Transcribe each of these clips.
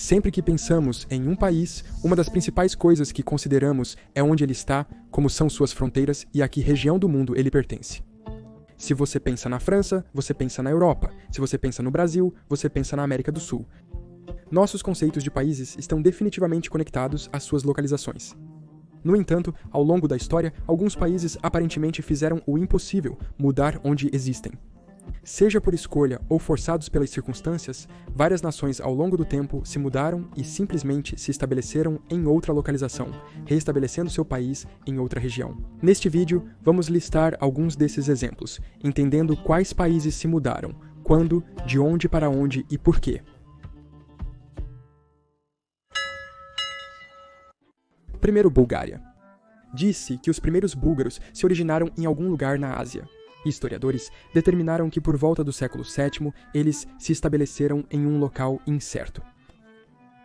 Sempre que pensamos em um país, uma das principais coisas que consideramos é onde ele está, como são suas fronteiras e a que região do mundo ele pertence. Se você pensa na França, você pensa na Europa. Se você pensa no Brasil, você pensa na América do Sul. Nossos conceitos de países estão definitivamente conectados às suas localizações. No entanto, ao longo da história, alguns países aparentemente fizeram o impossível, mudar onde existem. Seja por escolha ou forçados pelas circunstâncias, várias nações ao longo do tempo se mudaram e simplesmente se estabeleceram em outra localização, reestabelecendo seu país em outra região. Neste vídeo, vamos listar alguns desses exemplos, entendendo quais países se mudaram, quando, de onde para onde e por quê. Primeiro, Bulgária. Diz-se que os primeiros búlgaros se originaram em algum lugar na Ásia. Historiadores determinaram que por volta do século VII eles se estabeleceram em um local incerto.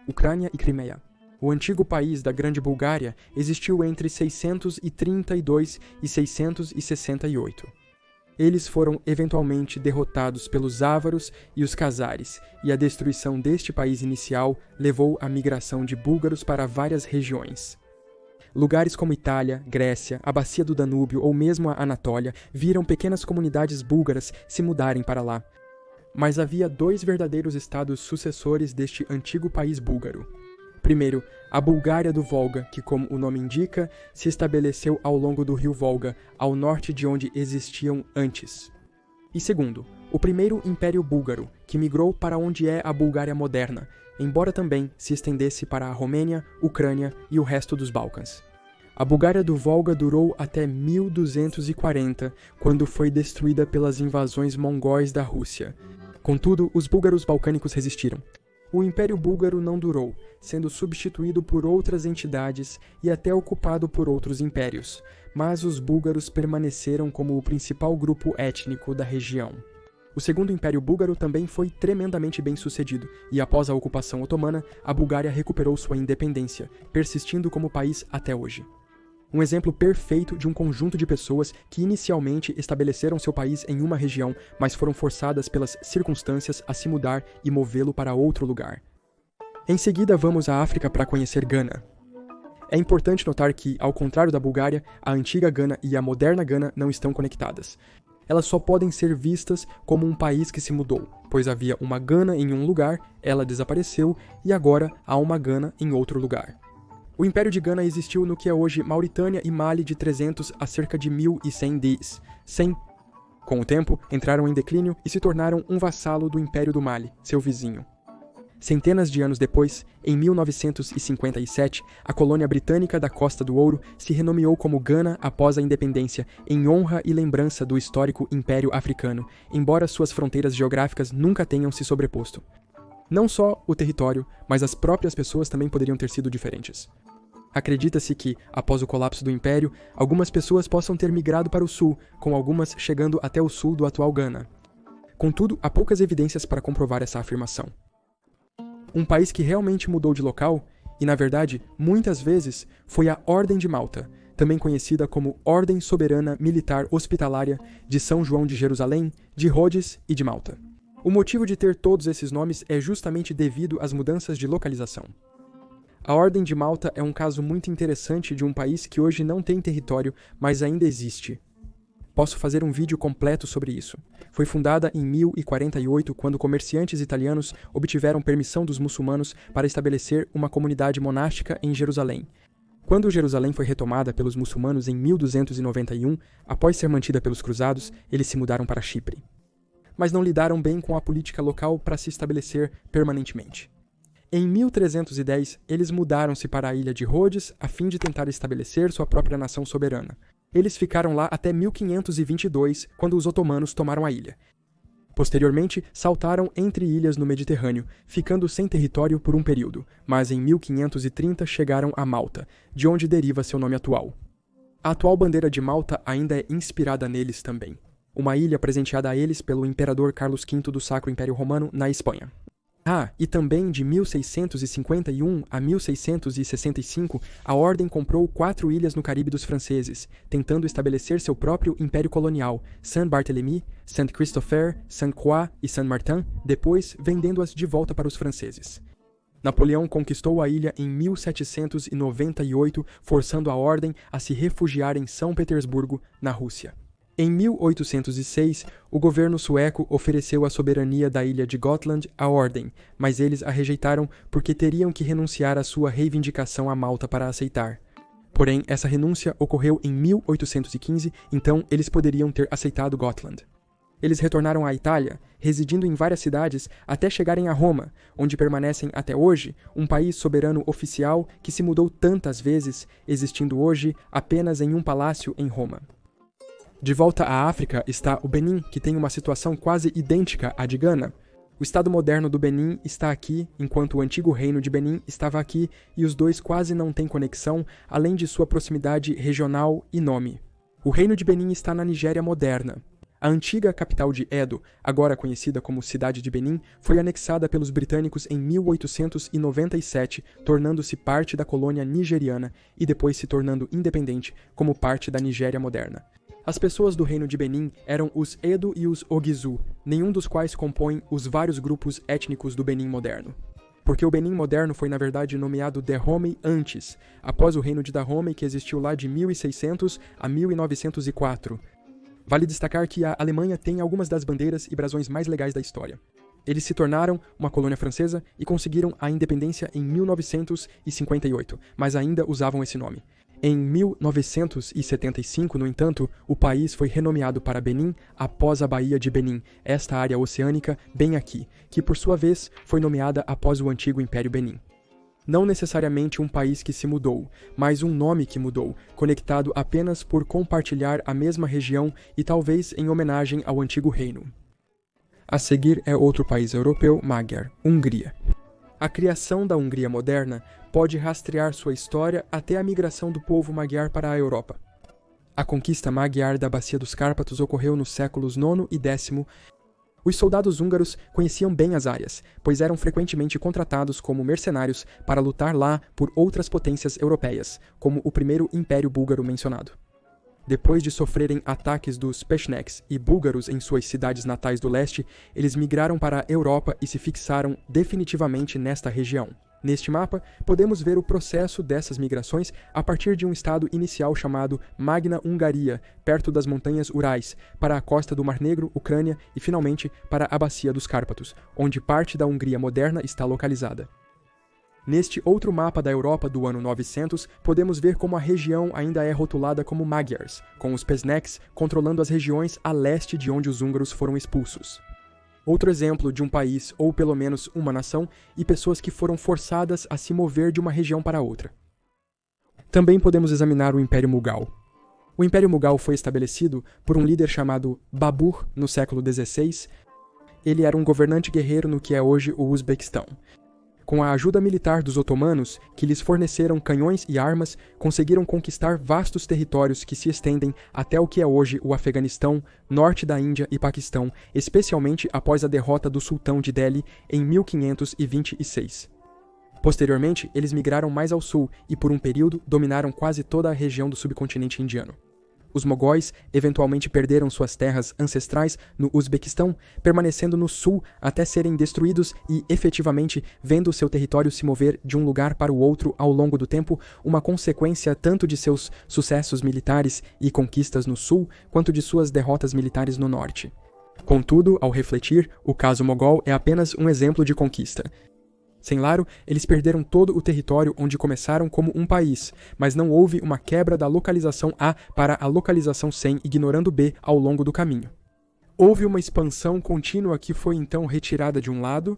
Ucrânia e Crimeia. O antigo país da Grande Bulgária existiu entre 632 e 668. Eles foram eventualmente derrotados pelos ávaros e os cazares, e a destruição deste país inicial levou à migração de búlgaros para várias regiões. Lugares como Itália, Grécia, a Bacia do Danúbio ou mesmo a Anatólia viram pequenas comunidades búlgaras se mudarem para lá. Mas havia dois verdadeiros estados sucessores deste antigo país búlgaro. Primeiro, a Bulgária do Volga, que, como o nome indica, se estabeleceu ao longo do rio Volga, ao norte de onde existiam antes. E segundo, o primeiro Império Búlgaro, que migrou para onde é a Bulgária moderna, embora também se estendesse para a Romênia, Ucrânia e o resto dos Balcãs. A Bulgária do Volga durou até 1240, quando foi destruída pelas invasões mongóis da Rússia. Contudo, os búlgaros balcânicos resistiram. O Império Búlgaro não durou, sendo substituído por outras entidades e até ocupado por outros impérios, mas os búlgaros permaneceram como o principal grupo étnico da região. O Segundo Império Búlgaro também foi tremendamente bem sucedido, e após a ocupação otomana, a Bulgária recuperou sua independência, persistindo como país até hoje. Um exemplo perfeito de um conjunto de pessoas que inicialmente estabeleceram seu país em uma região, mas foram forçadas pelas circunstâncias a se mudar e movê-lo para outro lugar. Em seguida, vamos à África para conhecer Gana. É importante notar que, ao contrário da Bulgária, a antiga Gana e a moderna Gana não estão conectadas. Elas só podem ser vistas como um país que se mudou, pois havia uma Gana em um lugar, ela desapareceu e agora há uma Gana em outro lugar. O Império de Gana existiu no que é hoje Mauritânia e Mali de 300 a cerca de 1100 DIs. Com o tempo, entraram em declínio e se tornaram um vassalo do Império do Mali, seu vizinho. Centenas de anos depois, em 1957, a colônia britânica da Costa do Ouro se renomeou como Gana após a independência, em honra e lembrança do histórico Império Africano, embora suas fronteiras geográficas nunca tenham se sobreposto. Não só o território, mas as próprias pessoas também poderiam ter sido diferentes. Acredita-se que, após o colapso do Império, algumas pessoas possam ter migrado para o sul, com algumas chegando até o sul do atual Gana. Contudo, há poucas evidências para comprovar essa afirmação. Um país que realmente mudou de local, e na verdade, muitas vezes, foi a Ordem de Malta, também conhecida como Ordem Soberana Militar Hospitalária de São João de Jerusalém, de Rhodes e de Malta. O motivo de ter todos esses nomes é justamente devido às mudanças de localização. A Ordem de Malta é um caso muito interessante de um país que hoje não tem território, mas ainda existe. Posso fazer um vídeo completo sobre isso. Foi fundada em 1048, quando comerciantes italianos obtiveram permissão dos muçulmanos para estabelecer uma comunidade monástica em Jerusalém. Quando Jerusalém foi retomada pelos muçulmanos em 1291, após ser mantida pelos cruzados, eles se mudaram para Chipre. Mas não lidaram bem com a política local para se estabelecer permanentemente. Em 1310, eles mudaram-se para a ilha de Rhodes a fim de tentar estabelecer sua própria nação soberana. Eles ficaram lá até 1522, quando os otomanos tomaram a ilha. Posteriormente, saltaram entre ilhas no Mediterrâneo, ficando sem território por um período, mas em 1530 chegaram a Malta, de onde deriva seu nome atual. A atual bandeira de Malta ainda é inspirada neles também, uma ilha presenteada a eles pelo imperador Carlos V do Sacro Império Romano na Espanha. E também de 1651 a 1665, a Ordem comprou 4 ilhas no Caribe dos franceses, tentando estabelecer seu próprio império colonial, Saint-Barthélemy, Saint-Christopher, Saint-Croix e Saint-Martin, depois vendendo-as de volta para os franceses. Napoleão conquistou a ilha em 1798, forçando a ordem a se refugiar em São Petersburgo, na Rússia. Em 1806, o governo sueco ofereceu a soberania da ilha de Gotland à ordem, mas eles a rejeitaram porque teriam que renunciar à sua reivindicação a Malta para aceitar. Porém, essa renúncia ocorreu em 1815, então eles poderiam ter aceitado Gotland. Eles retornaram à Itália, residindo em várias cidades até chegarem a Roma, onde permanecem até hoje, um país soberano oficial que se mudou tantas vezes, existindo hoje apenas em um palácio em Roma. De volta à África está o Benin, que tem uma situação quase idêntica à de Gana. O Estado moderno do Benin está aqui, enquanto o antigo reino de Benin estava aqui, e os dois quase não têm conexão, além de sua proximidade regional e nome. O reino de Benin está na Nigéria moderna. A antiga capital de Edo, agora conhecida como Cidade de Benin, foi anexada pelos britânicos em 1897, tornando-se parte da colônia nigeriana e depois se tornando independente como parte da Nigéria moderna. As pessoas do reino de Benin eram os Edo e os Ogizu, nenhum dos quais compõem os vários grupos étnicos do Benin moderno. Porque o Benin moderno foi na verdade nomeado Dahomey antes, após o reino de Dahomey que existiu lá de 1600 a 1904. Vale destacar que a Alemanha tem algumas das bandeiras e brasões mais legais da história. Eles se tornaram uma colônia francesa e conseguiram a independência em 1958, mas ainda usavam esse nome. Em 1975, no entanto, o país foi renomeado para Benin após a Baía de Benin, esta área oceânica bem aqui, que por sua vez foi nomeada após o antigo Império Benin. Não necessariamente um país que se mudou, mas um nome que mudou, conectado apenas por compartilhar a mesma região e talvez em homenagem ao antigo reino. A seguir é outro país europeu, Magyar, Hungria. A criação da Hungria moderna pode rastrear sua história até a migração do povo magyar para a Europa. A conquista magyar da Bacia dos Cárpatos ocorreu nos séculos IX e X. Os soldados húngaros conheciam bem as áreas, pois eram frequentemente contratados como mercenários para lutar lá por outras potências europeias, como o primeiro Império Búlgaro mencionado. Depois de sofrerem ataques dos Pechenegs e búlgaros em suas cidades natais do leste, eles migraram para a Europa e se fixaram definitivamente nesta região. Neste mapa, podemos ver o processo dessas migrações a partir de um estado inicial chamado Magna Hungaria, perto das montanhas Urais, para a costa do Mar Negro, Ucrânia e, finalmente, para a Bacia dos Cárpatos, onde parte da Hungria moderna está localizada. Neste outro mapa da Europa do ano 900, podemos ver como a região ainda é rotulada como Magyars, com os Pechenegs controlando as regiões a leste de onde os húngaros foram expulsos. Outro exemplo de um país, ou pelo menos uma nação, e pessoas que foram forçadas a se mover de uma região para outra. Também podemos examinar o Império Mughal. O Império Mughal foi estabelecido por um líder chamado Babur no século XVI. Ele era um governante guerreiro no que é hoje o Uzbequistão. Com a ajuda militar dos otomanos, que lhes forneceram canhões e armas, conseguiram conquistar vastos territórios que se estendem até o que é hoje o Afeganistão, norte da Índia e Paquistão, especialmente após a derrota do sultão de Delhi em 1526. Posteriormente, eles migraram mais ao sul e, por um período, dominaram quase toda a região do subcontinente indiano. Os mogóis eventualmente perderam suas terras ancestrais no Uzbequistão, permanecendo no sul até serem destruídos e, efetivamente, vendo seu território se mover de um lugar para o outro ao longo do tempo, uma consequência tanto de seus sucessos militares e conquistas no sul, quanto de suas derrotas militares no norte. Contudo, ao refletir, o caso mogol é apenas um exemplo de conquista. Sem Laro, eles perderam todo o território onde começaram como um país, mas não houve uma quebra da localização A para a localização 100, ignorando B ao longo do caminho. Houve uma expansão contínua que foi então retirada de um lado.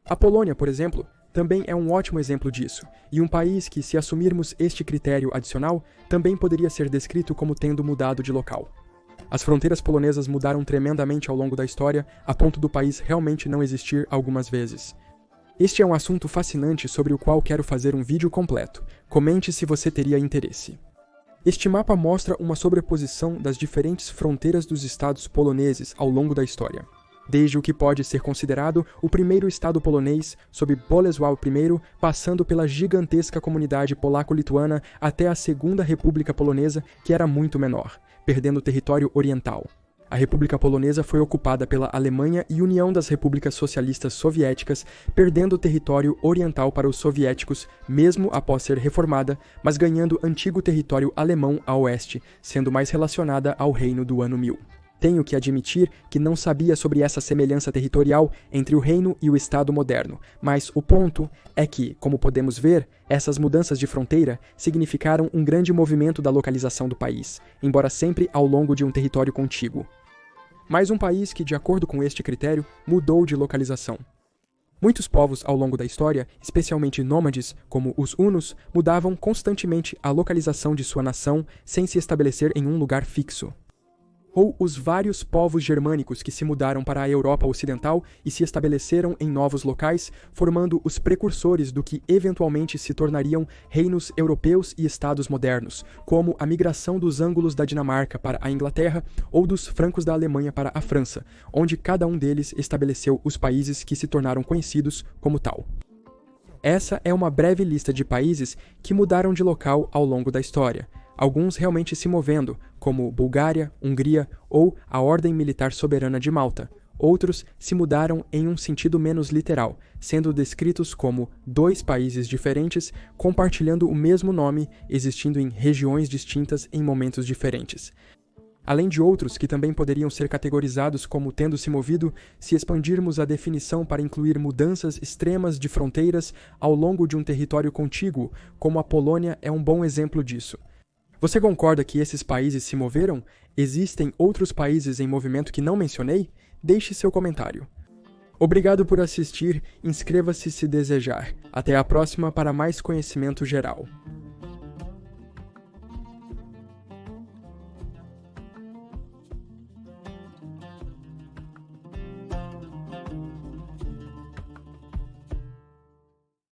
A Polônia, por exemplo, também é um ótimo exemplo disso, e um país que, se assumirmos este critério adicional, também poderia ser descrito como tendo mudado de local. As fronteiras polonesas mudaram tremendamente ao longo da história, a ponto do país realmente não existir algumas vezes. Este é um assunto fascinante sobre o qual quero fazer um vídeo completo. Comente se você teria interesse. Este mapa mostra uma sobreposição das diferentes fronteiras dos estados poloneses ao longo da história. Desde o que pode ser considerado o primeiro estado polonês, sob Bolesław I, passando pela gigantesca comunidade polaco-lituana até a Segunda República Polonesa, que era muito menor, perdendo território oriental. A República Polonesa foi ocupada pela Alemanha e União das Repúblicas Socialistas Soviéticas, perdendo o território oriental para os soviéticos, mesmo após ser reformada, mas ganhando antigo território alemão a oeste, sendo mais relacionada ao reino do ano 1000. Tenho que admitir que não sabia sobre essa semelhança territorial entre o reino e o Estado moderno, mas o ponto é que, como podemos ver, essas mudanças de fronteira significaram um grande movimento da localização do país, embora sempre ao longo de um território contíguo. Mais um país que, de acordo com este critério, mudou de localização. Muitos povos ao longo da história, especialmente nômades, como os hunos, mudavam constantemente a localização de sua nação sem se estabelecer em um lugar fixo. Ou os vários povos germânicos que se mudaram para a Europa Ocidental e se estabeleceram em novos locais, formando os precursores do que eventualmente se tornariam reinos europeus e estados modernos, como a migração dos ângulos da Dinamarca para a Inglaterra ou dos francos da Alemanha para a França, onde cada um deles estabeleceu os países que se tornaram conhecidos como tal. Essa é uma breve lista de países que mudaram de local ao longo da história, alguns realmente se movendo, como Bulgária, Hungria ou a Ordem Militar Soberana de Malta. Outros se mudaram em um sentido menos literal, sendo descritos como dois países diferentes compartilhando o mesmo nome, existindo em regiões distintas em momentos diferentes. Além de outros que também poderiam ser categorizados como tendo se movido, se expandirmos a definição para incluir mudanças extremas de fronteiras ao longo de um território contíguo, como a Polônia é um bom exemplo disso. Você concorda que esses países se moveram? Existem outros países em movimento que não mencionei? Deixe seu comentário. Obrigado por assistir, inscreva-se se desejar. Até a próxima para mais conhecimento geral.